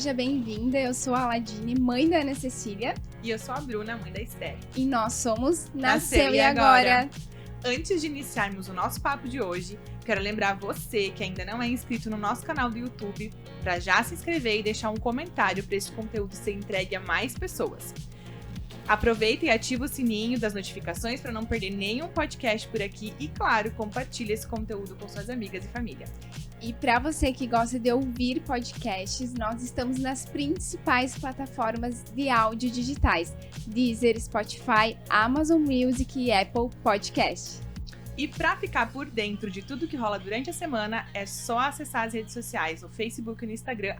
seja bem-vinda. Eu sou a Aladine, mãe da Ana Cecília. E eu sou a Bruna, mãe da Esther. E nós somos Nasceu e Agora. Antes de iniciarmos o nosso papo de hoje, quero lembrar você que ainda não é inscrito no nosso canal do YouTube para já se inscrever e deixar um comentário para esse conteúdo ser entregue a mais pessoas. Aproveita e ativa o sininho das notificações para não perder nenhum podcast por aqui e, claro, compartilhe esse conteúdo com suas amigas e família. E para você que gosta de ouvir podcasts, nós estamos nas principais plataformas de áudio digitais: Deezer, Spotify, Amazon Music e Apple Podcast. E para ficar por dentro de tudo que rola durante a semana, é só acessar as redes sociais, no Facebook e no Instagram,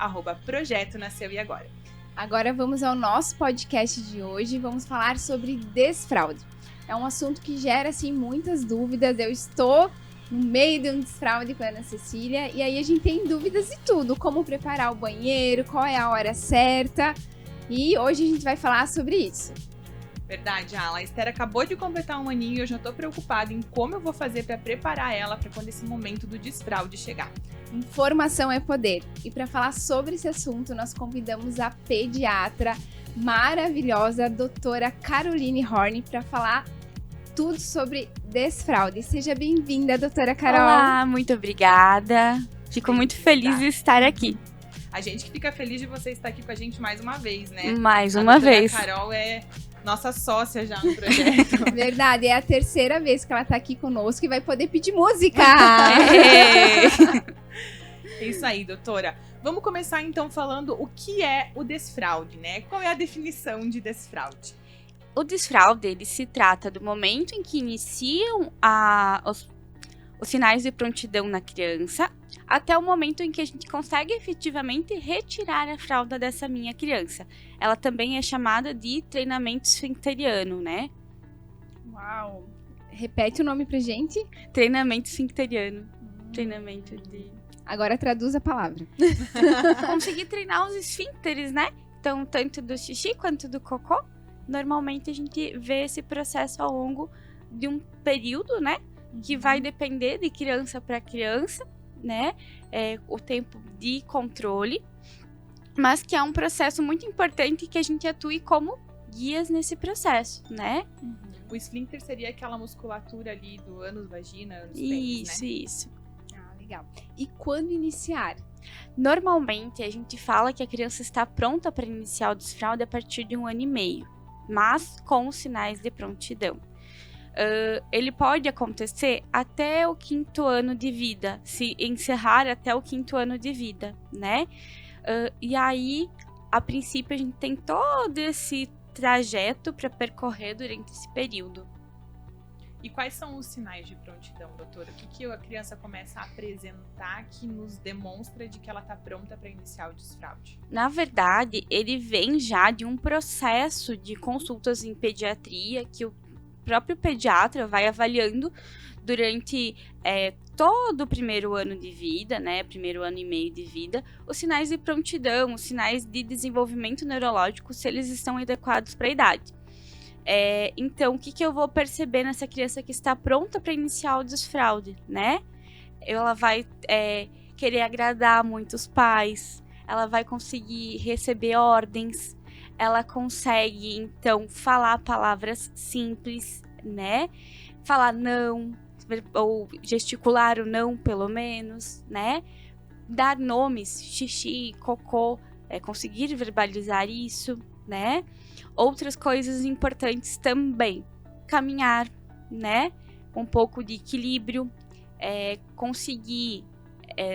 @Projeto Nasceu e Agora. Agora vamos ao nosso podcast de hoje, vamos falar sobre desfraude. É um assunto que gera, assim, muitas dúvidas. Eu estou no meio de um desfraude com a Ana Cecília, e aí a gente tem dúvidas de tudo, como preparar o banheiro, qual é a hora certa, e hoje a gente vai falar sobre isso. Verdade, Ala. A Esther acabou de completar um aninho e eu já tô preocupada em como eu vou fazer para preparar ela para quando esse momento do desfraude chegar. Informação é poder. E para falar sobre esse assunto, nós convidamos a pediatra maravilhosa, a doutora Caroline Horn, para falar tudo sobre desfraude. Seja bem-vinda, doutora Carol. Olá, muito obrigada. Fico muito feliz de estar aqui. A gente que fica feliz de você estar aqui com a gente mais uma vez, né? Mais uma vez. A Carol é nossa sócia já no projeto. Verdade, é a terceira vez que ela tá aqui conosco e vai poder pedir música. É isso aí, doutora. Vamos começar então falando o que é o desfraude, né? Qual é a definição de desfraude? O desfraude, ele se trata do momento em que iniciam os sinais de prontidão na criança, até o momento em que a gente consegue efetivamente retirar a fralda dessa minha criança. Ela também é chamada de treinamento esfincteriano, né? Uau! Repete o nome pra gente. Treinamento esfincteriano. Treinamento de... Agora traduz a palavra. Conseguir treinar os esfíncteres, né? Então, tanto do xixi quanto do cocô. Normalmente a gente vê esse processo ao longo de um período, né? Que vai depender de criança para criança, né? O tempo de controle. Mas que é um processo muito importante que a gente atue como guias nesse processo, né? O esfíncter seria aquela musculatura ali do ânus, vagina, ânus, pênis, né? Isso. Legal. E quando iniciar? Normalmente a gente fala que a criança está pronta para iniciar o desfraude a partir de 1 ano e meio, mas com os sinais de prontidão. Ele pode acontecer até o 5º ano de vida, se encerrar até o 5º ano de vida, né? E aí, a princípio, a gente tem todo esse trajeto para percorrer durante esse período. E quais são os sinais de prontidão, doutora? O que a criança começa a apresentar que nos demonstra de que ela está pronta para iniciar o desfraude? Na verdade, ele vem já de um processo de consultas em pediatria que o próprio pediatra vai avaliando durante todo o primeiro ano de vida, né? Primeiro ano e meio de vida, os sinais de prontidão, os sinais de desenvolvimento neurológico, se eles estão adequados para a idade. Então, o que eu vou perceber nessa criança que está pronta para iniciar o desfraude, né? Ela vai querer agradar muitos pais, ela vai conseguir receber ordens, ela consegue, então, falar palavras simples, né? Falar não, ou gesticular o não, pelo menos, né? Dar nomes, xixi, cocô, conseguir verbalizar isso, né? Outras coisas importantes também, caminhar, né? Um pouco de equilíbrio, conseguir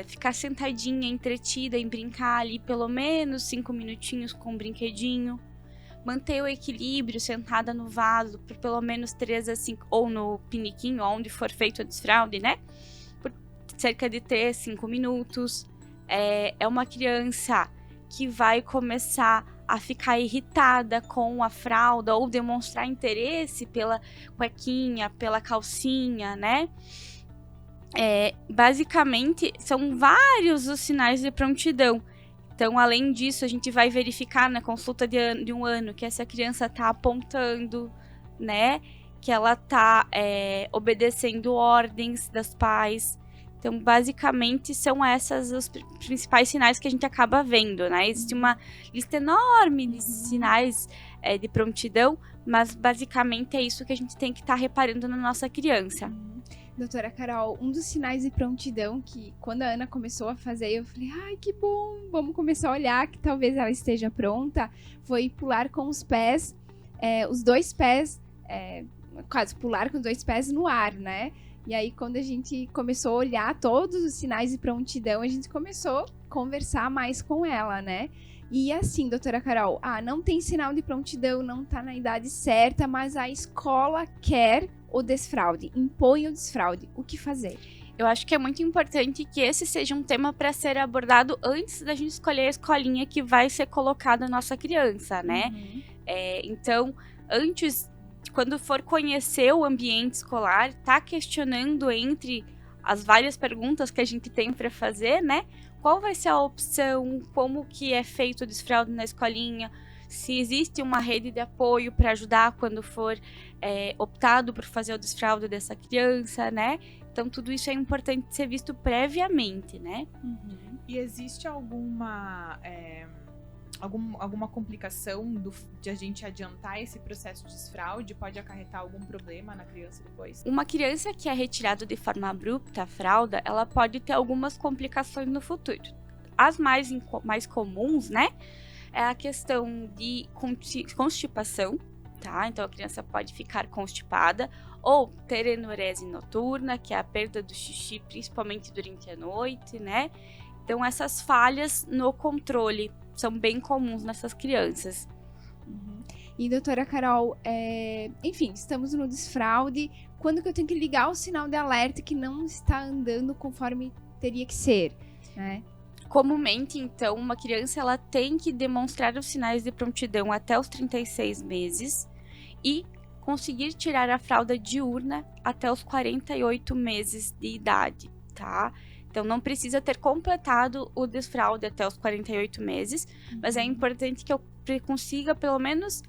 ficar sentadinha, entretida em brincar ali pelo menos 5 minutinhos com um brinquedinho, manter o equilíbrio sentada no vaso por pelo menos 3 a 5, ou no piniquinho, onde for feito a desfraude, né? Por cerca de 3 a 5 minutos. É uma criança que vai começar a ficar irritada com a fralda ou demonstrar interesse pela cuequinha, pela calcinha, né? Basicamente, são vários os sinais de prontidão. Então, além disso, a gente vai verificar na consulta de 1 ano que essa criança está apontando, né? Que ela está obedecendo ordens dos pais, Então, basicamente, são esses os principais sinais que a gente acaba vendo, né? Existe uma lista enorme de sinais de prontidão, mas basicamente é isso que a gente tem que estar reparando na nossa criança. Doutora Carol, um dos sinais de prontidão que quando a Ana começou a fazer, eu falei, ai, que bom, vamos começar a olhar que talvez ela esteja pronta, foi pular com os pés, os dois pés, quase pular com os dois pés no ar, né? E aí, quando a gente começou a olhar todos os sinais de prontidão, a gente começou a conversar mais com ela, né? E assim, doutora Carol, não tem sinal de prontidão, não tá na idade certa, mas a escola quer o desfraude, impõe o desfraude. O que fazer? Eu acho que é muito importante que esse seja um tema para ser abordado antes da gente escolher a escolinha que vai ser colocada na nossa criança, né? Então, antes, quando for conhecer o ambiente escolar, tá questionando entre as várias perguntas que a gente tem para fazer, né? Qual vai ser a opção, como que é feito o desfraude na escolinha, se existe uma rede de apoio para ajudar quando for optado por fazer o desfraude dessa criança, né? Então, tudo isso é importante ser visto previamente, né? E existe alguma complicação de a gente adiantar esse processo de desfraude? Pode acarretar algum problema na criança depois? Uma criança que é retirada de forma abrupta a fralda, ela pode ter algumas complicações no futuro. As mais comuns, né? É a questão de constipação, tá? Então, a criança pode ficar constipada ou ter enurese noturna, que é a perda do xixi, principalmente durante a noite, né? Então, essas falhas no controle são bem comuns nessas crianças. E, doutora Carol, enfim, estamos no desfraude. Quando que eu tenho que ligar o sinal de alerta que não está andando conforme teria que ser, né? Comumente, então, uma criança ela tem que demonstrar os sinais de prontidão até os 36 meses e conseguir tirar a fralda diurna até os 48 meses de idade, tá? Então, não precisa ter completado o desfraude até os 48 meses, mas é importante que eu consiga, pelo menos,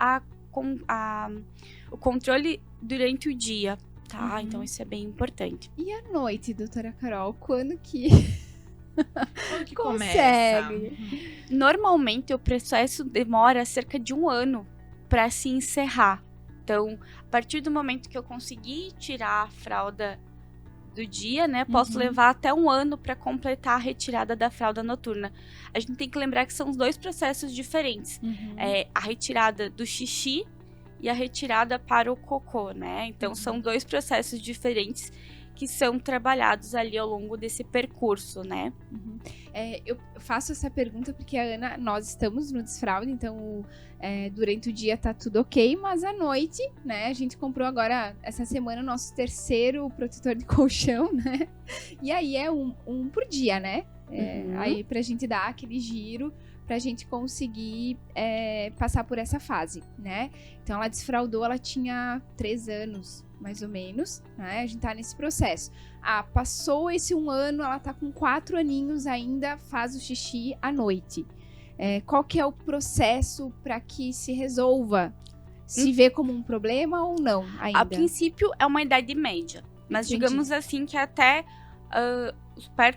o controle durante o dia, tá? Então, isso é bem importante. E à noite, doutora Carol, quando que começa? Normalmente, o processo demora cerca de 1 ano para se encerrar. Então, a partir do momento que eu conseguir tirar a fralda do dia, né, posso levar até 1 ano para completar a retirada da fralda noturna. A gente tem que lembrar que são os 2 processos diferentes. A retirada do xixi e a retirada para o cocô, né? Então, são 2 processos diferentes que são trabalhados ali ao longo desse percurso, né? Eu faço essa pergunta porque a Ana, nós estamos no desfraude, então durante o dia tá tudo ok, mas à noite, né, a gente comprou agora, essa semana, o nosso 3º protetor de colchão, né? E aí é um por dia, né? Aí pra gente dar aquele giro, pra gente conseguir passar por essa fase, né? Então ela desfraudou, ela tinha 3 anos, mais ou menos, né? A gente tá nesse processo. Passou esse 1 ano, ela tá com 4 aninhos ainda, faz o xixi à noite. Qual que é o processo para que se resolva? Se vê como um problema ou não ainda? A princípio é uma idade média, mas digamos assim que até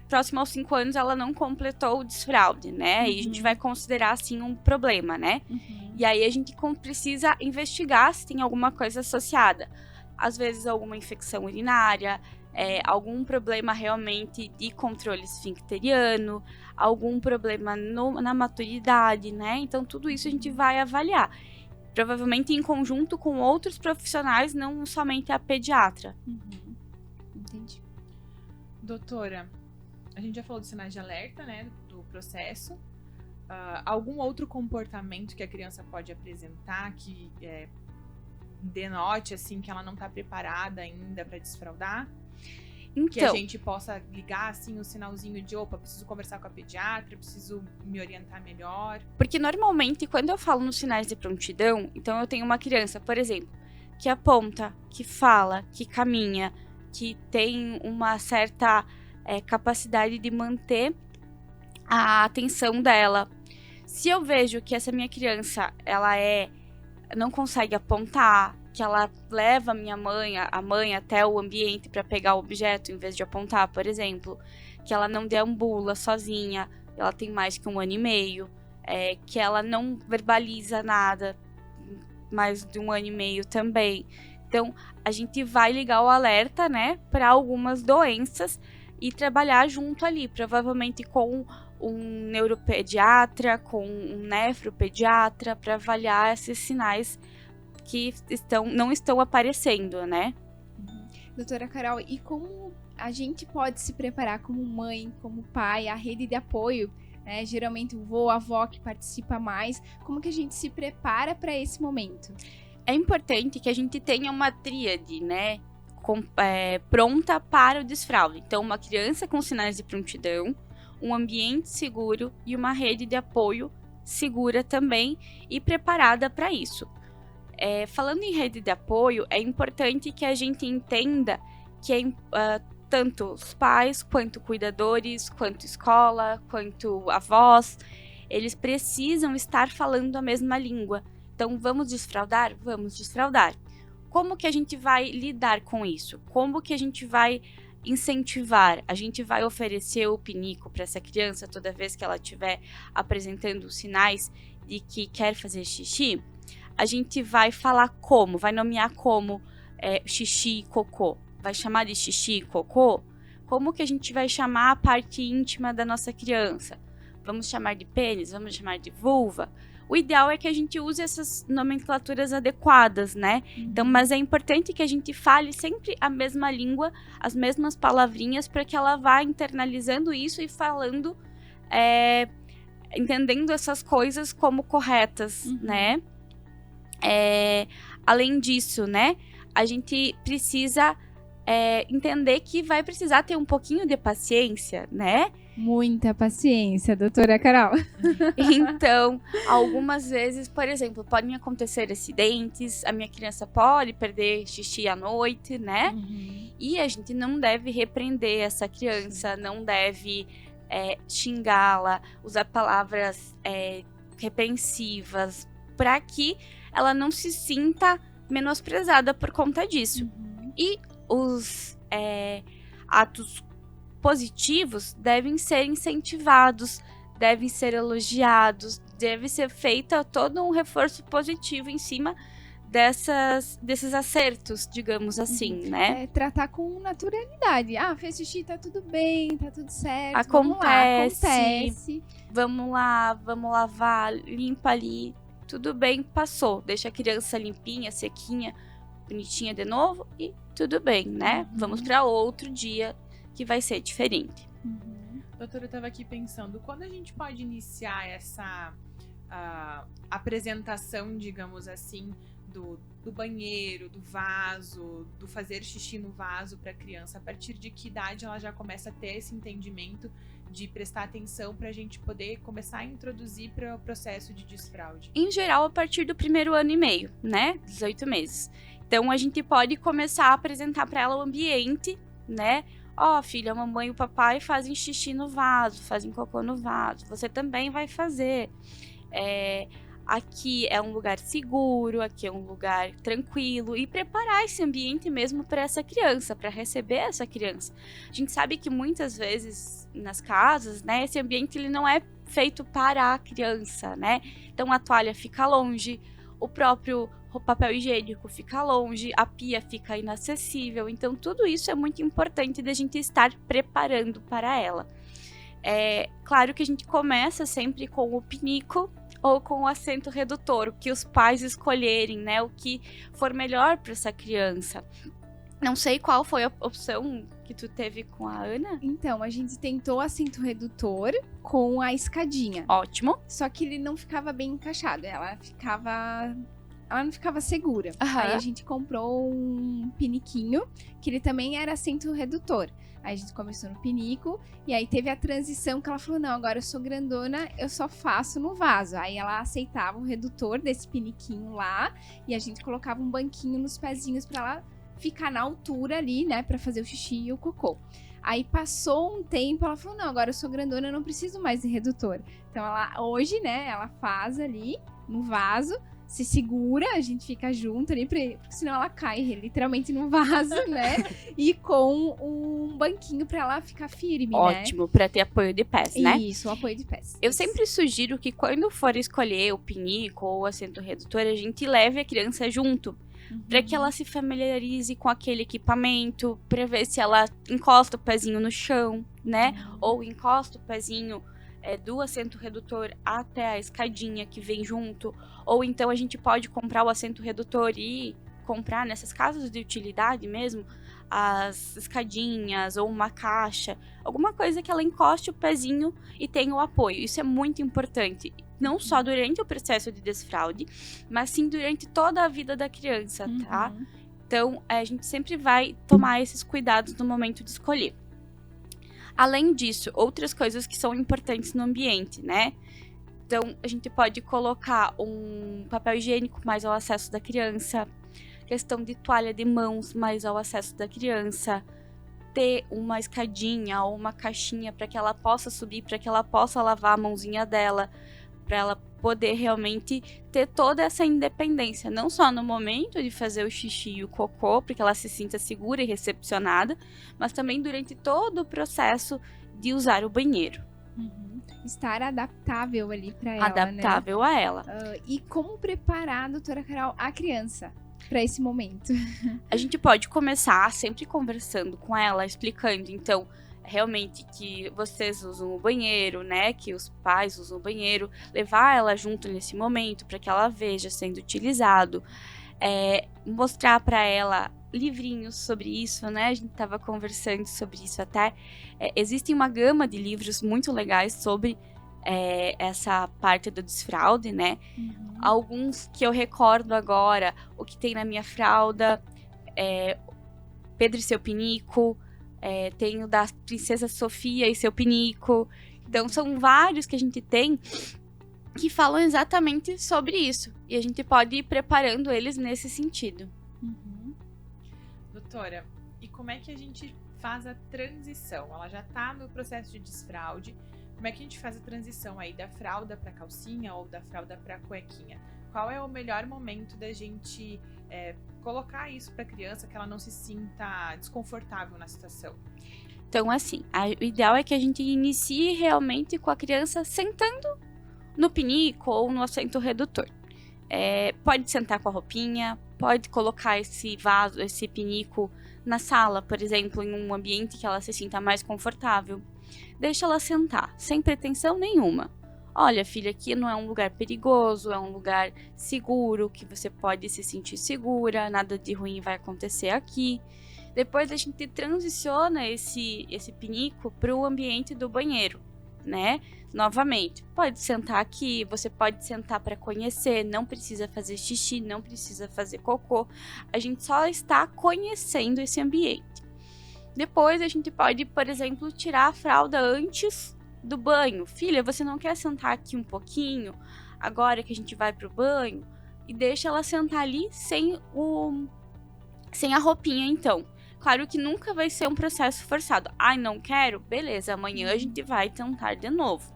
próximo aos 5 anos ela não completou o desfraude, né? E a gente vai considerar assim um problema, né? E aí a gente precisa investigar se tem alguma coisa associada. Às vezes alguma infecção urinária, algum problema realmente de controle esfincteriano, algum problema na maturidade, né? Então, tudo isso a gente vai avaliar. Provavelmente em conjunto com outros profissionais, não somente a pediatra. Entendi. Doutora, a gente já falou dos sinais de alerta, né? Do processo. Algum outro comportamento que a criança pode apresentar que denote, assim, que ela não está preparada ainda para desfraudar? Então, que a gente possa ligar, assim, o sinalzinho de, opa, preciso conversar com a pediatra, preciso me orientar melhor. Porque normalmente, quando eu falo nos sinais de prontidão, então eu tenho uma criança, por exemplo, que aponta, que fala, que caminha, que tem uma certa capacidade de manter a atenção dela. Se eu vejo que essa minha criança, ela não consegue apontar, que ela leva a mãe até o ambiente para pegar o objeto em vez de apontar, por exemplo, que ela não deambula sozinha, ela tem mais que 1 ano e meio, que ela não verbaliza nada, mais de 1 ano e meio também. Então, a gente vai ligar o alerta, né, para algumas doenças e trabalhar junto ali, provavelmente com um neuropediatra, com um nefropediatra, para avaliar esses sinais que não estão aparecendo, né? Doutora Carol, e como a gente pode se preparar como mãe, como pai, a rede de apoio, né? Geralmente o vô, a avó que participa mais, como que a gente se prepara para esse momento? É importante que a gente tenha uma tríade, né? Pronta para o desfraude. Então, uma criança com sinais de prontidão, um ambiente seguro e uma rede de apoio segura também e preparada para isso. Falando em rede de apoio, é importante que a gente entenda que tanto os pais, quanto cuidadores, quanto escola, quanto avós, eles precisam estar falando a mesma língua. Então, vamos desfraudar? Vamos desfraudar. Como que a gente vai lidar com isso? Como que a gente vai incentivar? A gente vai oferecer o pinico para essa criança toda vez que ela estiver apresentando os sinais de que quer fazer xixi? A gente vai falar como? Vai nomear como xixi e cocô? Vai chamar de xixi e cocô? Como que a gente vai chamar a parte íntima da nossa criança? Vamos chamar de pênis? Vamos chamar de vulva? O ideal é que a gente use essas nomenclaturas adequadas, né? Então, mas é importante que a gente fale sempre a mesma língua, as mesmas palavrinhas, para que ela vá internalizando isso e falando, entendendo essas coisas como corretas, né? Além disso, né? A gente precisa entender que vai precisar ter um pouquinho de paciência, né? Muita paciência, doutora Carol. Então, algumas vezes, por exemplo, podem acontecer acidentes, a minha criança pode perder xixi à noite, né? E a gente não deve repreender essa criança, não deve xingá-la, usar palavras repreensivas, para que ela não se sinta menosprezada por conta disso. E os atos positivos devem ser incentivados, devem ser elogiados, deve ser feito todo um reforço positivo em cima desses acertos, digamos assim, né? Tratar com naturalidade. Fez xixi, tá tudo bem, tá tudo certo. Acontece. Vamos lá, vamos lavar, limpa ali. Tudo bem, passou. Deixa a criança limpinha, sequinha, bonitinha de novo e tudo bem, né? Vamos para outro dia que vai ser diferente. Doutora, eu estava aqui pensando, quando a gente pode iniciar essa apresentação, digamos assim, do banheiro, do vaso, do fazer xixi no vaso para a criança? A partir de que idade ela já começa a ter esse entendimento de prestar atenção para a gente poder começar a introduzir para o processo de desfraude? Em geral, a partir do 1º ano e meio, né? 18 meses. Então, a gente pode começar a apresentar para ela o ambiente, né? Filha, a mamãe e o papai fazem xixi no vaso, fazem cocô no vaso. Você também vai fazer. Aqui é um lugar seguro, aqui é um lugar tranquilo. E preparar esse ambiente mesmo para essa criança, para receber essa criança. A gente sabe que muitas vezes nas casas, né, esse ambiente ele não é feito para a criança, né? Então a toalha fica longe, o próprio papel higiênico fica longe, a pia fica inacessível. Então, tudo isso é muito importante da gente estar preparando para ela. Claro que a gente começa sempre com o pinico ou com o assento redutor, o que os pais escolherem, né? O que for melhor para essa criança. Não sei qual foi a opção que tu teve com a Ana. Então, a gente tentou assento redutor com a escadinha. Ótimo. Só que ele não ficava bem encaixado, ela não ficava segura. Aí a gente comprou um piniquinho, que ele também era assento redutor. Aí a gente começou no pinico, e aí teve a transição que ela falou, não, agora eu sou grandona, eu só faço no vaso. Aí ela aceitava o redutor desse piniquinho lá, e a gente colocava um banquinho nos pezinhos pra ela ficar na altura ali, né, pra fazer o xixi e o cocô. Aí passou um tempo, ela falou, não, agora eu sou grandona, eu não preciso mais de redutor. Então ela, hoje, né, ela faz ali no vaso, se segura, a gente fica junto ali, porque senão ela cai literalmente no vaso, né? E com um banquinho pra ela ficar firme, né? Ótimo, pra ter apoio de pés, né? Isso, o apoio de pés. Eu sempre sugiro que quando for escolher o pinico ou o assento redutor, a gente leve a criança junto. Para que ela se familiarize com aquele equipamento, para ver se ela encosta o pezinho no chão, né? Ou encosta o pezinho do assento redutor até a escadinha que vem junto. Ou então a gente pode comprar o assento redutor e comprar nessas casas de utilidade mesmo as escadinhas ou uma caixa, alguma coisa que ela encoste o pezinho e tenha o apoio. Isso é muito importante. Não só durante o processo de desfraude, mas sim durante toda a vida da criança, tá? Então, a gente sempre vai tomar esses cuidados no momento de escolher. Além disso, outras coisas que são importantes no ambiente, né? Então, a gente pode colocar um papel higiênico mais ao acesso da criança, questão de toalha de mãos mais ao acesso da criança, ter uma escadinha ou uma caixinha para que ela possa subir, para que ela possa lavar a mãozinha dela, para ela poder realmente ter toda essa independência, não só no momento de fazer o xixi e o cocô, para que ela se sinta segura e recepcionada, mas também durante todo o processo de usar o banheiro. Estar adaptável ali para ela, adaptável, né? A ela. E como preparar, doutora Carol, a criança para esse momento? A gente pode começar sempre conversando com ela, explicando, então, realmente que vocês usam o banheiro, né, que os pais usam o banheiro, levar ela junto nesse momento para que ela veja sendo utilizado, mostrar para ela livrinhos sobre isso, né, a gente estava conversando sobre isso até, existe uma gama de livros muito legais sobre essa parte do desfraude, né, alguns que eu recordo agora, o que tem na minha fralda, Pedro e seu pinico, tem o da Princesa Sofia e seu pinico. Então, são vários que a gente tem que falam exatamente sobre isso. E a gente pode ir preparando eles nesse sentido. Doutora, e como é que a gente faz a transição? Ela já tá no processo de desfraude. Como é que a gente faz a transição aí da fralda para calcinha ou da fralda para cuequinha? Qual é o melhor momento da gente colocar isso para a criança, que ela não se sinta desconfortável na situação? Então, assim, o ideal é que a gente inicie realmente com a criança sentando no pinico ou no assento redutor. Pode sentar com a roupinha, pode colocar esse vaso, esse pinico na sala, por exemplo, em um ambiente que ela se sinta mais confortável. Deixa ela sentar, sem pretensão nenhuma. Olha, filha, aqui não é um lugar perigoso, é um lugar seguro, que você pode se sentir segura, nada de ruim vai acontecer aqui. Depois a gente transiciona esse pinico para o ambiente do banheiro, né? Novamente, pode sentar aqui, você pode sentar para conhecer, não precisa fazer xixi, não precisa fazer cocô. A gente só está conhecendo esse ambiente. Depois a gente pode, por exemplo, tirar a fralda antes do banho. Filha, você não quer sentar aqui um pouquinho, agora que a gente vai pro banho? E deixa ela sentar ali sem a roupinha, então. Claro que nunca vai ser um processo forçado. Ai, não quero? Beleza, amanhã a gente vai tentar de novo.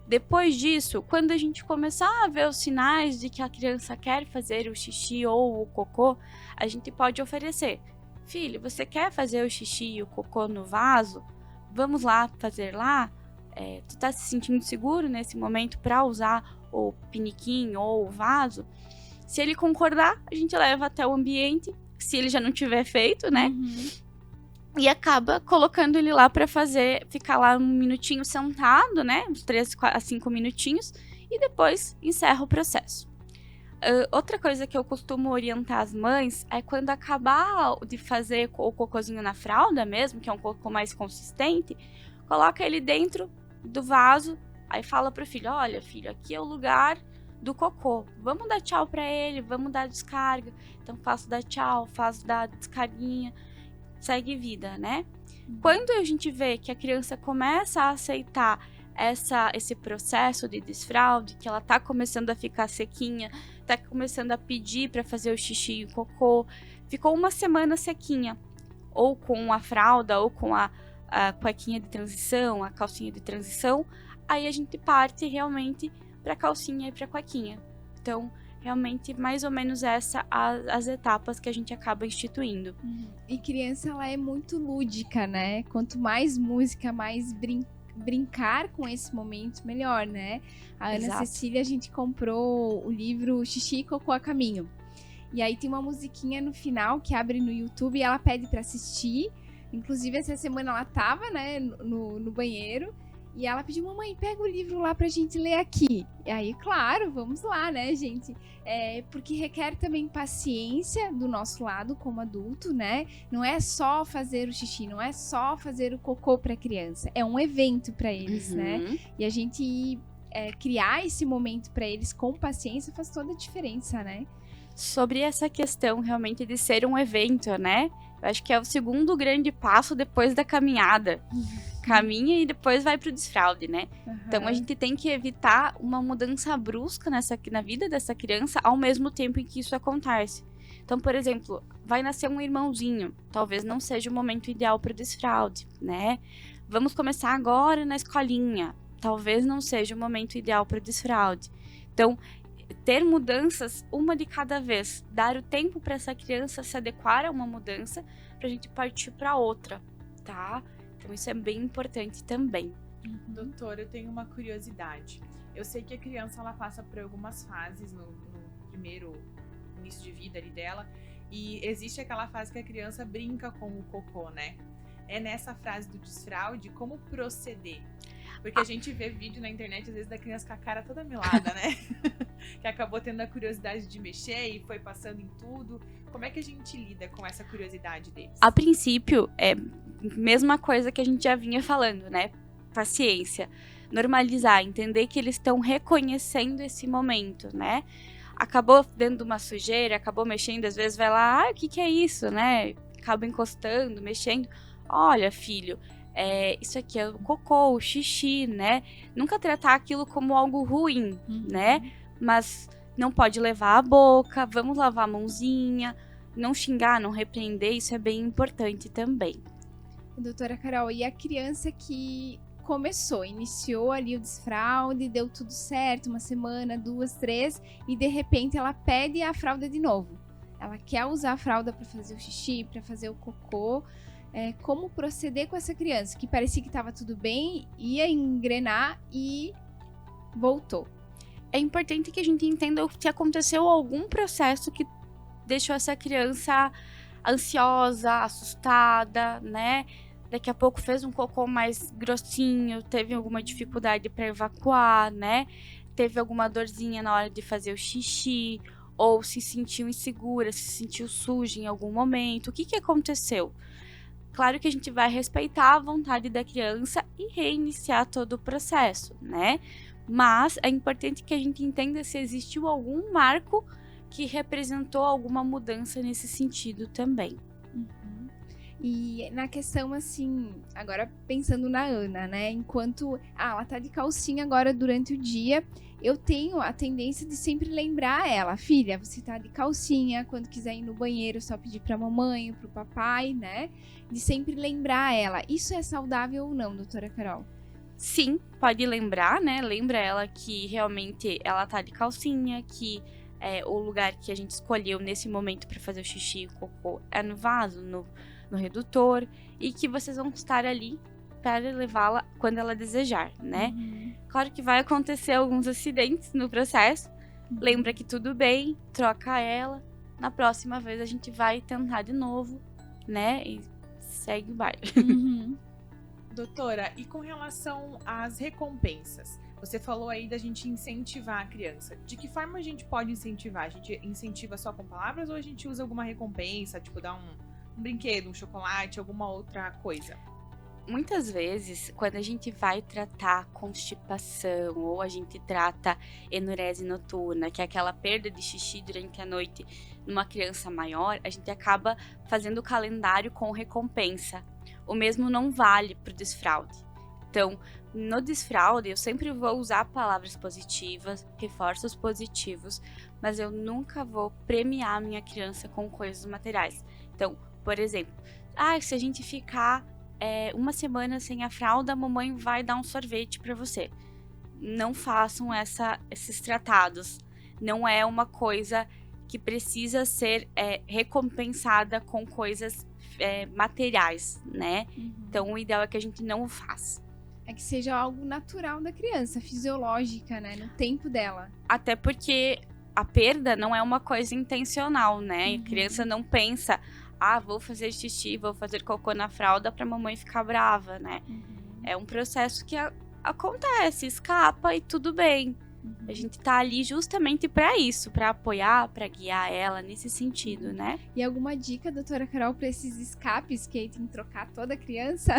Depois disso, quando a gente começar a ver os sinais de que a criança quer fazer o xixi ou o cocô, a gente pode oferecer. Filho, você quer fazer o xixi e o cocô no vaso? Vamos lá fazer lá? Tu tá se sentindo seguro nesse momento para usar o piniquinho ou o vaso? Se ele concordar, a gente leva até o ambiente, se ele já não tiver feito, né? E acaba colocando ele lá para ficar lá um minutinho sentado, né? Uns 3 a 5 minutinhos, e depois encerra o processo. Outra coisa que eu costumo orientar as mães é quando acabar de fazer o cocôzinho na fralda mesmo, que é um cocô mais consistente, coloca ele dentro do vaso, aí fala pro filho, olha filho, aqui é o lugar do cocô, vamos dar tchau pra ele, vamos dar descarga. Então faço dar tchau, faço dar descarguinha, segue vida, né? Quando a gente vê que a criança começa a aceitar esse processo de desfraude, que ela tá começando a ficar sequinha, tá começando a pedir para fazer o xixi e o cocô, ficou uma semana sequinha, ou com a fralda, ou com a cuequinha de transição, a calcinha de transição, aí a gente parte realmente pra calcinha e pra cuequinha. Então, realmente, mais ou menos as etapas que a gente acaba instituindo. E criança, ela é muito lúdica, né? Quanto mais música, mais brincar com esse momento, melhor, né? A Ana Exato. Cecília, a gente comprou o livro Xixi e Cocô a Caminho. E aí tem uma musiquinha no final que abre no YouTube e ela pede pra assistir. Inclusive, essa semana ela tava, né, no banheiro. E ela pediu, mamãe, pega o livro lá pra gente ler aqui. E aí, claro, vamos lá, né, gente? Porque requer também paciência do nosso lado como adulto, né? Não é só fazer o xixi, não é só fazer o cocô pra criança. É um evento pra eles, né? E a gente criar esse momento pra eles com paciência faz toda a diferença, né? Sobre essa questão realmente de ser um evento, né? Eu acho que é o segundo grande passo depois da caminhada. Caminha e depois vai pro desfraude, né? Então a gente tem que evitar uma mudança brusca na vida dessa criança ao mesmo tempo em que isso acontece. Então, por exemplo, vai nascer um irmãozinho. Talvez não seja o momento ideal pro desfraude, né? Vamos começar agora na escolinha. Talvez não seja o momento ideal pro desfraude. Então, ter mudanças uma de cada vez, dar o tempo para essa criança se adequar a uma mudança para a gente partir para outra, tá? Então isso é bem importante também. Doutora, eu tenho uma curiosidade. Eu sei que a criança ela passa por algumas fases no primeiro início de vida ali dela, e existe aquela fase que a criança brinca com o cocô, né? É nessa fase do desfraude, como proceder? Porque a gente vê vídeo na internet, às vezes, da criança com a cara toda melada, né? Que acabou tendo a curiosidade de mexer e foi passando em tudo. Como é que a gente lida com essa curiosidade deles? A princípio, é a mesma coisa que a gente já vinha falando, né? Paciência. Normalizar, entender que eles estão reconhecendo esse momento, né? Acabou dando uma sujeira, acabou mexendo, às vezes vai lá, o que é isso, né? Acaba encostando, mexendo. Olha, filho, isso aqui é o cocô, o xixi, né? Nunca tratar aquilo como algo ruim, né? Mas não pode levar a boca, vamos lavar a mãozinha, não xingar, não repreender, isso é bem importante também. Doutora Carol, e a criança que iniciou ali o desfraude, deu tudo certo, uma semana, 2, 3, e de repente ela pede a fralda de novo. Ela quer usar a fralda para fazer o xixi, para fazer o cocô. Como proceder com essa criança, que parecia que estava tudo bem, ia engrenar e voltou. É importante que a gente entenda se aconteceu algum processo que deixou essa criança ansiosa, assustada, né? Daqui a pouco fez um cocô mais grossinho, teve alguma dificuldade para evacuar, né? Teve alguma dorzinha na hora de fazer o xixi, ou se sentiu insegura, se sentiu suja em algum momento. O que aconteceu? Claro que a gente vai respeitar a vontade da criança e reiniciar todo o processo, né? Mas é importante que a gente entenda se existiu algum marco que representou alguma mudança nesse sentido também. E na questão, assim, agora pensando na Ana, né? Enquanto ela tá de calcinha agora durante o dia, eu tenho a tendência de sempre lembrar ela, filha, você tá de calcinha, quando quiser ir no banheiro, só pedir pra mamãe ou pro papai, né? De sempre lembrar ela. Isso é saudável ou não, doutora Carol? Sim, pode lembrar, né? Lembra ela que realmente ela tá de calcinha, que o lugar que a gente escolheu nesse momento para fazer o xixi e o cocô é no vaso, no redutor, e que vocês vão estar ali para levá-la quando ela desejar, né? Claro que vai acontecer alguns acidentes no processo. Lembra que tudo bem, troca ela. Na próxima vez a gente vai tentar de novo, né? E segue o baile. Doutora, e com relação às recompensas? Você falou aí da gente incentivar a criança. De que forma a gente pode incentivar? A gente incentiva só com palavras ou a gente usa alguma recompensa, tipo dar um brinquedo, um chocolate, alguma outra coisa? Muitas vezes, quando a gente vai tratar constipação ou a gente trata enurese noturna, que é aquela perda de xixi durante a noite numa criança maior, a gente acaba fazendo o calendário com recompensa. O mesmo não vale para o desfraude. Então, no desfraude, eu sempre vou usar palavras positivas, reforços positivos, mas eu nunca vou premiar minha criança com coisas materiais. Então, por exemplo, se a gente ficar uma semana sem a fralda, a mamãe vai dar um sorvete para você. Não façam esses tratados, não é uma coisa que precisa ser recompensada com coisas materiais, né? Então, o ideal é que a gente não o faça. É que seja algo natural da criança, fisiológica, né? No tempo dela. Até porque a perda não é uma coisa intencional, né? A criança não pensa, vou fazer xixi, vou fazer cocô na fralda pra mamãe ficar brava, né? É um processo que acontece, escapa e tudo bem. A gente tá ali justamente pra isso, pra apoiar, pra guiar ela nesse sentido, né? E alguma dica, doutora Carol, pra esses escapes que aí tem que trocar toda criança?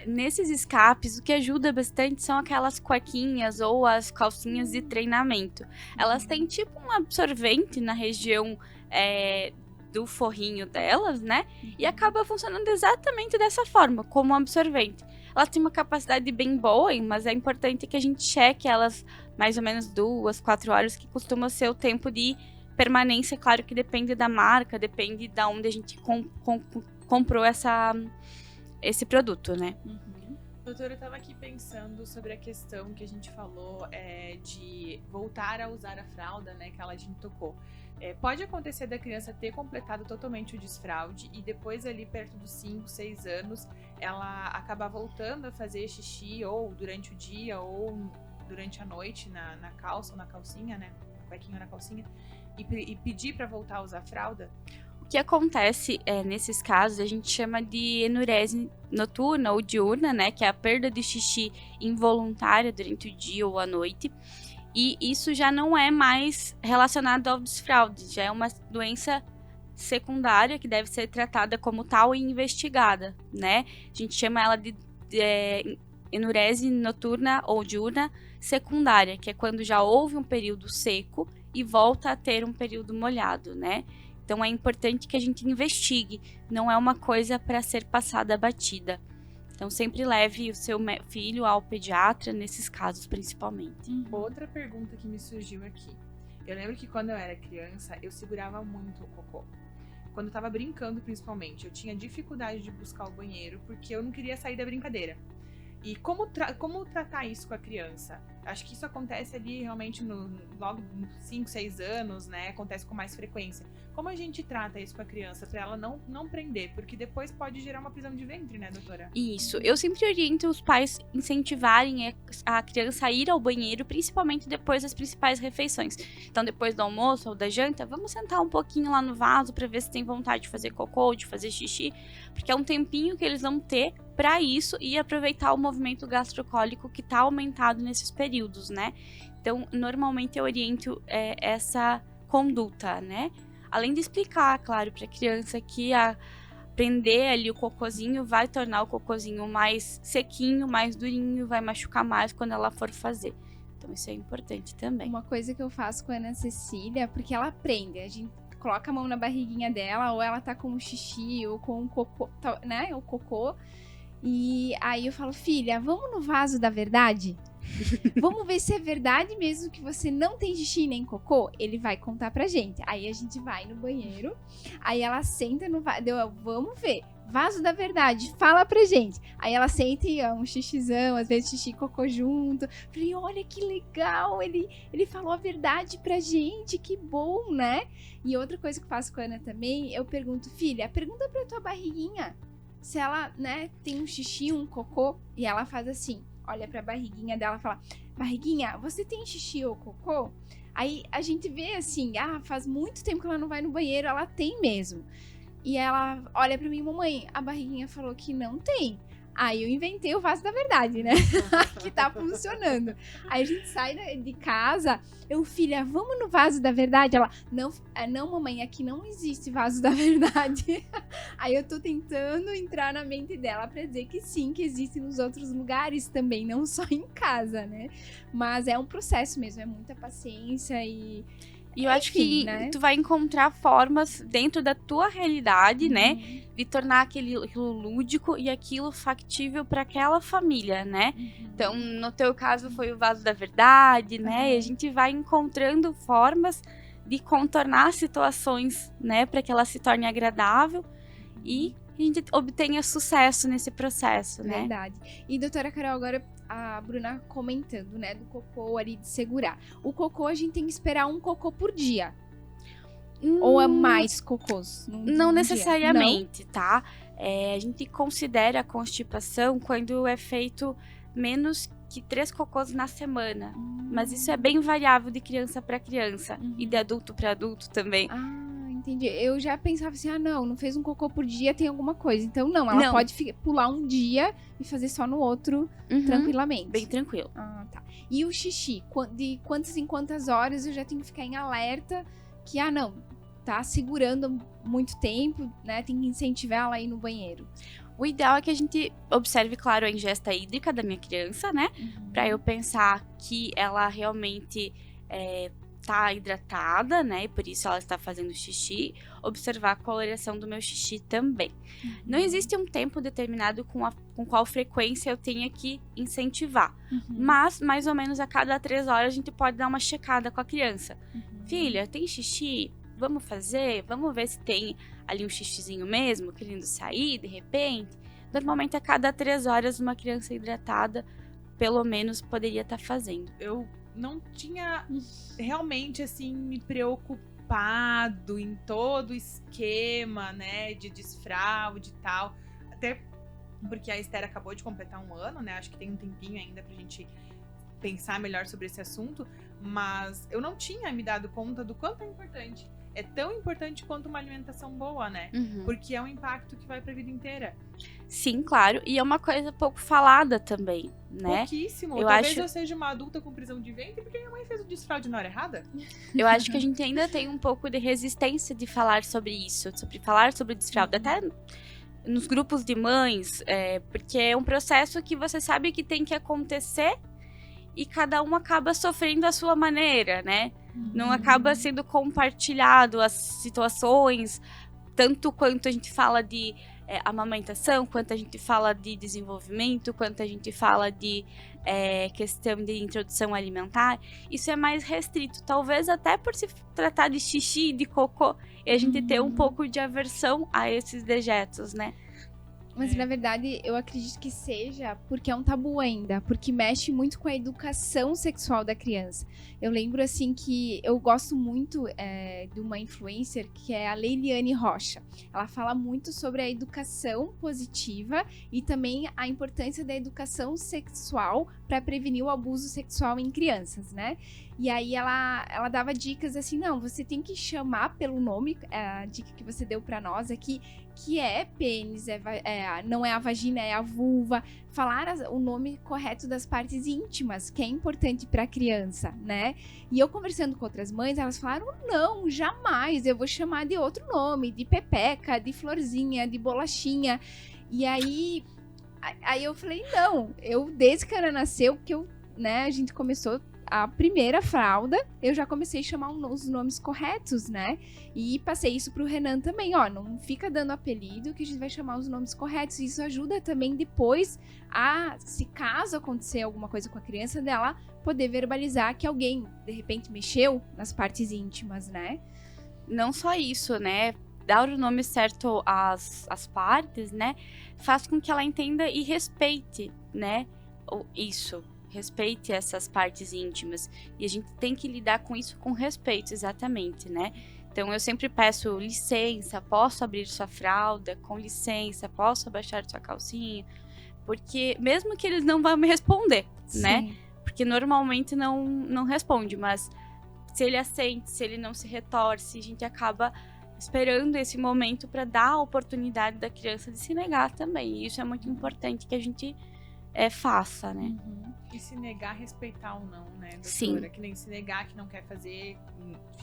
Nesses escapes, o que ajuda bastante são aquelas cuequinhas ou as calcinhas de treinamento. Elas têm tipo um absorvente na região do forrinho delas, né? E acaba funcionando exatamente dessa forma, como um absorvente. Elas têm uma capacidade bem boa, mas é importante que a gente cheque elas mais ou menos 2-4 horas, que costuma ser o tempo de permanência. Claro que depende da marca, depende de onde a gente comprou esse produto, né? Doutora, eu estava aqui pensando sobre a questão que a gente falou de voltar a usar a fralda, né, que a gente tocou. Pode acontecer da criança ter completado totalmente o desfraude e depois ali perto dos 5, 6 anos ela acabar voltando a fazer xixi ou durante o dia ou durante a noite na calça ou na calcinha, né, cuequinha ou na calcinha, e pedir para voltar a usar a fralda? O que acontece nesses casos, a gente chama de enurese noturna ou diurna, né, que é a perda de xixi involuntária durante o dia ou a noite. E isso já não é mais relacionado ao desfraude, já é uma doença secundária que deve ser tratada como tal e investigada, né? A gente chama ela de enurese noturna ou diurna secundária, que é quando já houve um período seco e volta a ter um período molhado, né? Então é importante que a gente investigue, não é uma coisa para ser passada batida. Então sempre leve o seu filho ao pediatra, nesses casos principalmente. Outra pergunta que me surgiu aqui. Eu lembro que quando eu era criança, eu segurava muito o cocô. Quando eu tava brincando, principalmente, eu tinha dificuldade de buscar o banheiro, porque eu não queria sair da brincadeira. E como tratar isso com a criança? Acho que isso acontece ali realmente logo nos 5, 6 anos, né? Acontece com mais frequência. Como a gente trata isso com a criança para ela não prender? Porque depois pode gerar uma prisão de ventre, né, doutora? Isso. Eu sempre oriento os pais incentivarem a criança a ir ao banheiro, principalmente depois das principais refeições. Então, depois do almoço ou da janta, vamos sentar um pouquinho lá no vaso para ver se tem vontade de fazer cocô, de fazer xixi, porque é um tempinho que eles vão ter para isso e aproveitar o movimento gastrocólico que está aumentado nesses períodos, né? Então, normalmente eu oriento essa conduta, né? Além de explicar, claro, para a criança que prender ali o cocôzinho vai tornar o cocôzinho mais sequinho, mais durinho, vai machucar mais quando ela for fazer. Então, isso é importante também. Uma coisa que eu faço com a Ana Cecília, porque ela aprende, a gente coloca a mão na barriguinha dela, ou ela tá com o xixi, ou com o cocô, né? O cocô. E aí eu falo, filha, vamos no vaso da verdade? Vamos ver se é verdade mesmo que você não tem xixi nem cocô? Ele vai contar pra gente. Aí a gente vai no banheiro, aí ela senta no vaso, vamos ver. Vaso da verdade, fala pra gente. Aí ela senta e um xixizão, às vezes xixi e cocô junto. Falei, olha que legal, ele falou a verdade pra gente, que bom, né? E outra coisa que eu faço com a Ana também, eu pergunto, filha, pergunta pra tua barriguinha se ela, né, tem um xixi, um cocô, e ela faz assim, olha pra barriguinha dela e fala, barriguinha, você tem xixi ou cocô? Aí a gente vê assim, faz muito tempo que ela não vai no banheiro, ela tem mesmo. E ela olha pra mim, mamãe, a barriguinha falou que não tem. Aí eu inventei o vaso da verdade, né? Que tá funcionando. Aí a gente sai de casa, filha, vamos no vaso da verdade? Ela, não, mamãe, aqui não existe vaso da verdade. Aí eu tô tentando entrar na mente dela pra dizer que sim, que existe nos outros lugares também, não só em casa, né? Mas é um processo mesmo, é muita paciência e eu acho que tu vai encontrar formas dentro da tua realidade, né? De tornar aquilo lúdico e aquilo factível para aquela família, né? Então, no teu caso foi o vaso da verdade, né? E a gente vai encontrando formas de contornar situações, né? Para que ela se torne agradável e a gente obtenha sucesso nesse processo, né? Verdade. E, doutora Carol, agora a Bruna comentando, né, do cocô ali de segurar. O cocô, a gente tem que esperar um cocô por dia. Ou é mais cocôs? Não necessariamente, tá? A gente considera a constipação quando é feito menos que 3 cocôs na semana. Mas isso é bem variável de criança para criança. E de adulto para adulto também. Entendi. Eu já pensava assim, não fez um cocô por dia, tem alguma coisa. Então não, ela pode pular um dia e fazer só no outro, tranquilamente. Bem tranquilo. Tá. E o xixi? De quantas em quantas horas eu já tenho que ficar em alerta que, tá segurando muito tempo, né? Tem que incentivar ela a ir no banheiro. O ideal é que a gente observe, claro, a ingesta hídrica da minha criança, né? Pra eu pensar que ela realmente tá hidratada, né? E por isso ela está fazendo xixi. Observar a coloração do meu xixi também. Não existe um tempo determinado com qual frequência eu tenha que incentivar. Mas, mais ou menos a cada 3 horas, a gente pode dar uma checada com a criança. Filha, tem xixi? Vamos fazer? Vamos ver se tem ali um xixizinho mesmo, querendo sair de repente. Normalmente, a cada 3 horas, uma criança hidratada, pelo menos, poderia estar fazendo. Eu não tinha realmente, assim, me preocupado em todo o esquema, né, de desfraude e tal. Até porque a Esther acabou de completar 1 ano, né, acho que tem um tempinho ainda pra gente pensar melhor sobre esse assunto. Mas eu não tinha me dado conta do quanto é importante. É tão importante quanto uma alimentação boa, né? Porque é um impacto que vai pra vida inteira. Sim, claro. E é uma coisa pouco falada também, né? Pouquíssimo. Talvez eu seja uma adulta com prisão de ventre porque minha mãe fez o desfraude na hora errada. Eu acho que a gente ainda tem um pouco de resistência de falar sobre isso. Sobre falar sobre desfraude. Até nos grupos de mães. Porque é um processo que você sabe que tem que acontecer. E cada um acaba sofrendo à sua maneira, né? Não acaba sendo compartilhado as situações, tanto quanto a gente fala de amamentação, quanto a gente fala de desenvolvimento, quanto a gente fala de questão de introdução alimentar. Isso é mais restrito, talvez até por se tratar de xixi e de cocô, e a gente ter um pouco de aversão a esses dejetos, né? Mas, na verdade, eu acredito que seja porque é um tabu ainda. Porque mexe muito com a educação sexual da criança. Eu lembro, assim, que eu gosto muito de uma influencer que é a Leiliane Rocha. Ela fala muito sobre a educação positiva e também a importância da educação sexual para prevenir o abuso sexual em crianças, né? E aí ela dava dicas assim, não, você tem que chamar pelo nome, a dica que você deu pra nós aqui, que é pênis, não é a vagina, é a vulva. Falar o nome correto das partes íntimas, que é importante pra criança, né? E eu conversando com outras mães, elas falaram, não, jamais, eu vou chamar de outro nome, de pepeca, de florzinha, de bolachinha. E aí eu falei, não, desde que a Ana nasceu, que a gente começou a primeira fralda, eu já comecei a chamar os nomes corretos, né? E passei isso pro Renan também, não fica dando apelido que a gente vai chamar os nomes corretos. Isso ajuda também depois se caso acontecer alguma coisa com a criança dela, poder verbalizar que alguém, de repente, mexeu nas partes íntimas, né? Não só isso, né? Dar o nome certo às partes, né? Faz com que ela entenda e respeite, né? Isso. Respeite essas partes íntimas. E a gente tem que lidar com isso com respeito, exatamente, né? Então, eu sempre peço licença, posso abrir sua fralda? Com licença, posso abaixar sua calcinha? Porque, mesmo que eles não vão me responder, Sim. né? Porque normalmente não responde, mas se ele assente, se ele não se retorce, a gente acaba esperando esse momento para dar a oportunidade da criança de se negar também. E isso é muito importante que a gente faça, né? E se negar, respeitar ou não, né, doutora? Sim. Que nem se negar que não quer fazer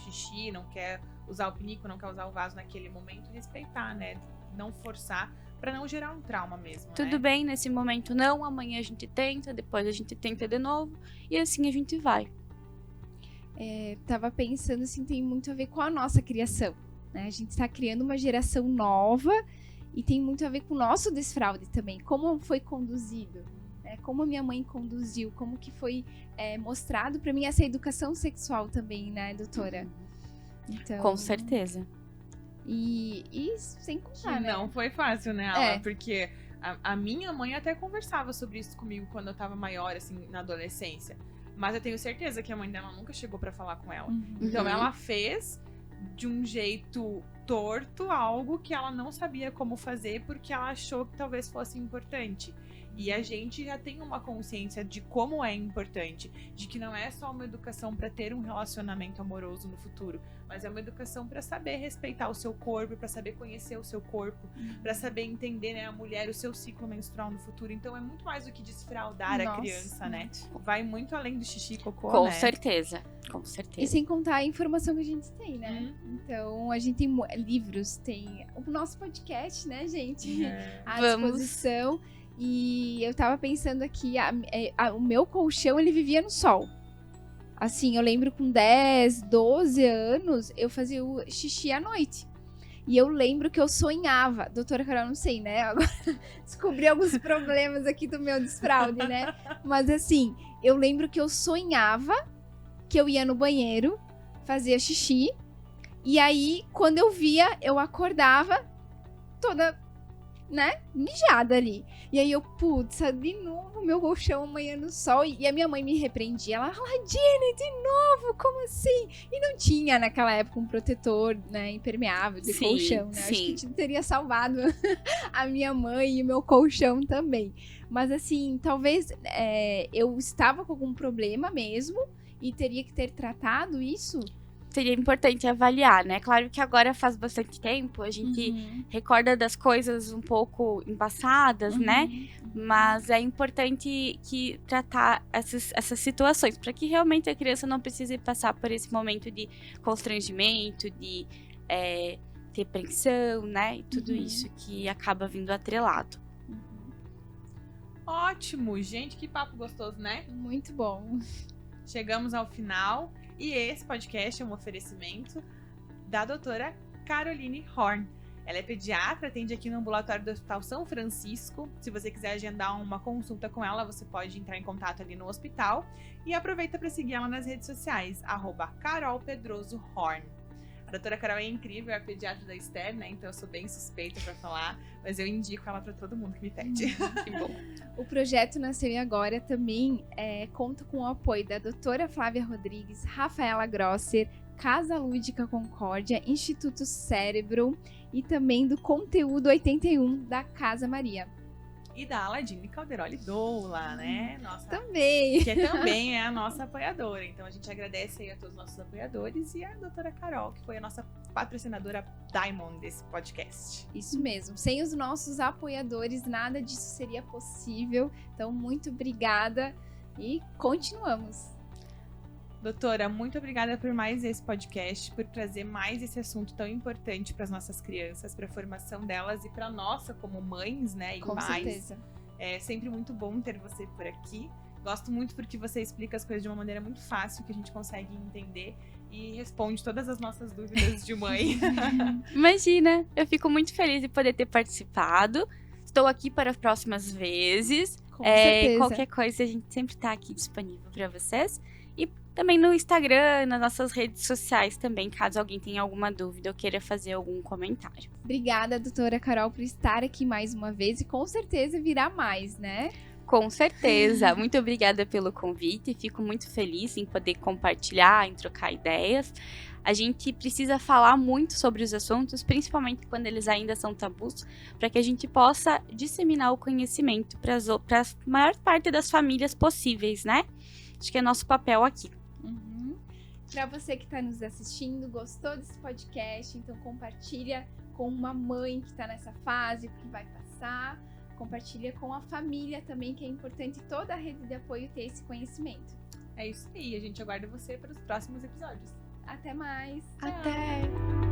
xixi, não quer usar o pinico, não quer usar o vaso naquele momento, respeitar, né? Não forçar pra não gerar um trauma mesmo, Tudo bem, nesse momento não, amanhã a gente tenta, depois a gente tenta de novo, e assim a gente vai. Tava pensando, assim, tem muito a ver com a nossa criação, né? A gente tá criando uma geração nova e tem muito a ver com o nosso desfraude também. Como foi conduzido? Como a minha mãe conduziu, como que foi mostrado pra mim essa educação sexual também, né, doutora? Então, Com certeza. E sem contar, que né? não foi fácil, né, Ala? Porque A minha mãe até conversava sobre isso comigo quando eu tava maior, assim, na adolescência. Mas eu tenho certeza que a mãe dela nunca chegou pra falar com ela. Então ela fez de um jeito torto algo que ela não sabia como fazer porque ela achou que talvez fosse importante. E a gente já tem uma consciência de como é importante, de que não é só uma educação para ter um relacionamento amoroso no futuro, mas é uma educação para saber respeitar o seu corpo, para saber conhecer o seu corpo, para saber entender, né, a mulher, o seu ciclo menstrual no futuro. Então é muito mais do que desfraldar a criança, né? Vai muito além do xixi e cocô, Com né? certeza, com certeza. E sem contar a informação que a gente tem, né? Então, a gente tem livros, tem o nosso podcast, né, gente? À disposição. E eu tava pensando aqui, o meu colchão, ele vivia no sol. Assim, eu lembro com 10, 12 anos, eu fazia o xixi à noite. E eu lembro que eu sonhava, doutora Carol, não sei, né? Agora descobri alguns problemas aqui do meu desfraude, né? Mas assim, eu lembro que eu sonhava que eu ia no banheiro, fazia xixi, e aí, quando eu via, eu acordava toda, né, mijada ali. E aí eu, putz, de novo meu colchão amanhã no sol. E a minha mãe me repreendia. Ela, Ladine, de novo, como assim? E não tinha naquela época um protetor, né, impermeável de colchão, né? Acho que teria salvado a minha mãe e o meu colchão também. Mas assim, talvez eu estava com algum problema mesmo e teria que ter tratado isso. Seria importante avaliar, né? Claro que agora faz bastante tempo, a gente recorda das coisas um pouco embaçadas, né? Mas é importante que tratar essas situações, para que realmente a criança não precise passar por esse momento de constrangimento, de repreensão, né? E tudo isso que acaba vindo atrelado. Ótimo! Gente, que papo gostoso, né? Muito bom. Chegamos ao final. E esse podcast é um oferecimento da doutora Caroline Horn. Ela é pediatra, atende aqui no ambulatório do Hospital São Francisco. Se você quiser agendar uma consulta com ela, você pode entrar em contato ali no hospital. E aproveita para seguir ela nas redes sociais, @CarolPedrosoHorn. A doutora Carol é incrível, é a pediatra da Esther, né? Então eu sou bem suspeita para falar, mas eu indico ela para todo mundo que me pede. Que bom. O projeto Nasceu e Agora também conta com o apoio da doutora Flávia Rodrigues, Rafaela Grosser, Casa Lúdica Concórdia, Instituto Cérebro e também do Conteúdo 81 da Casa Maria. E da Aladine Calderoli Doula, né? Nossa, também. Que também é a nossa apoiadora. Então a gente agradece aí a todos os nossos apoiadores e a doutora Carol, que foi a nossa patrocinadora Diamond desse podcast. Isso mesmo. Sem os nossos apoiadores, nada disso seria possível. Então, muito obrigada e continuamos. Doutora, muito obrigada por mais esse podcast, por trazer mais esse assunto tão importante para as nossas crianças, para a formação delas e para nossa como mães, né? E com mais. certeza. É sempre muito bom ter você por aqui. Gosto muito porque você explica as coisas de uma maneira muito fácil, que a gente consegue entender e responde todas as nossas dúvidas de mãe. Imagina, eu fico muito feliz de poder ter participado. Estou aqui para as próximas vezes. Com certeza. Qualquer coisa, a gente sempre está aqui disponível para vocês. E também no Instagram, nas nossas redes sociais também, caso alguém tenha alguma dúvida ou queira fazer algum comentário. Obrigada, doutora Carol, por estar aqui mais uma vez e com certeza virá mais, né? Com certeza. Muito obrigada pelo convite. Fico muito feliz em poder compartilhar, em trocar ideias. A gente precisa falar muito sobre os assuntos, principalmente quando eles ainda são tabus, para que a gente possa disseminar o conhecimento para a maior parte das famílias possíveis, né? Acho que é nosso papel aqui. Para você que está nos assistindo, gostou desse podcast, então compartilha com uma mãe que está nessa fase, que vai passar. Compartilha com a família também, que é importante toda a rede de apoio ter esse conhecimento. É isso aí, a gente aguarda você para os próximos episódios. Até mais! Até!